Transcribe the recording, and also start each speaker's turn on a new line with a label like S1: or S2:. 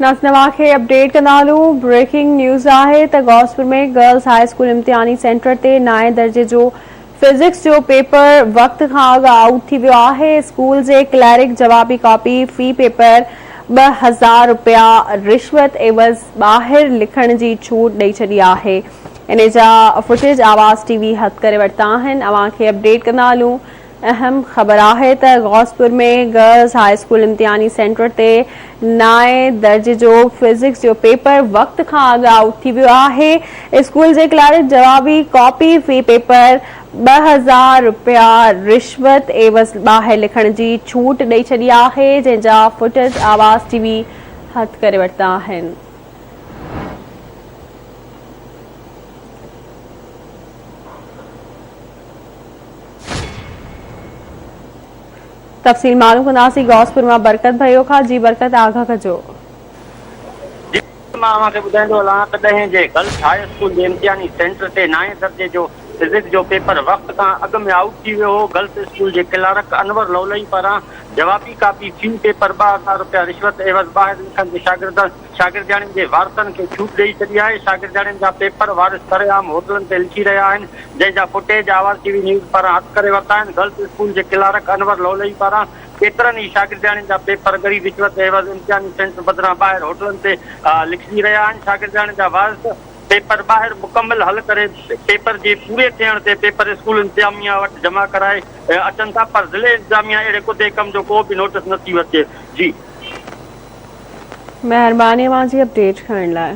S1: नाज़नवा खे अपडेट कंदा breaking news है तो गौसपुर में गर्ल्स हाई स्कूल इम्तिहानी सेंटर ते 9 दर्जे जो फिजिक्स जो पेपर वक्त का अॻु आउट थी वियो है। स्कूल के क्लैरिक जवाबी कॉपी फी पेपर 2000 रुपया रिश्वत एवज़ बाहर लिखण की छूट ॾेई छॾी है। इन जा फुटेज आवाज़ टीवी हथ करे वरता आहिनि। अवां खे अपडेट कंदा हलूं। अहम खबर है तो गौसपुर में गर्ल्स हाई स्कूल इम्तिहानी सेंटर ते 9 दर्जे जो फिजिक्स जो पेपर वक्त का अॻु आउट थी वियो है। स्कूल के क्लैरिक जवाबी कॉपी फी पेपर 2000 रुपया रिश्वत एवज़ बाहर लिखण की छूट ॾेई छॾी है, जंहिंजा फुटेज आवाज़ टीवी हथ करे वरता आहिनि। तफ़सील मालूम कंदासीं गौसपुर में बरकत भयो खां। जी बरकत आगाह कजो।
S2: गर्ल्स हाई स्कूल के इम्तिहानी सेंटर से 9 दर्जे जो फिजिक्स जो पेपर वक्त का अग में आउट थी वियो हो। गर्ल्स स्कूल के क्लर्क अनवर लौलई पारां जवाबी कापी फी पेपर 2000 रुपया रिश्वत एवज़ बाहर लिखण के शागिर्दाणियुनि के वारसनि के छूट ॾेई छॾी है। शागिर्दाणियुनि जा पेपर वारिस सरेआम होटलन ते लिखी रहा आहिनि, जंहिंजा फुटेज आवाज़ टीवी न्यूज़ पारां हथ करे वरिता आहिनि। गर्ल्स स्कूल के क्लर्क अनवर लौलई पारां केतरनि शागिर्दाणियुनि जा पेपर गरी रिश्वत एवज़ इम्तिहानी सेंटर बदिरां बाहर होटलन से लिखी रहा आहिनि। शागिर्दाणियुनि जा वारिस पेपर बाहर मुकम्मल हल करे पेपर के पूरे थियण ते पेपर स्कूल इंतजामिया वटि जमा कराए अचनि था, पर ज़िले इंतजामिया अहिड़े कुदे कम जो को भी नोटिस नथी अचे। जी
S1: मेहरबानी अवां जी अपडेट करण लाइ।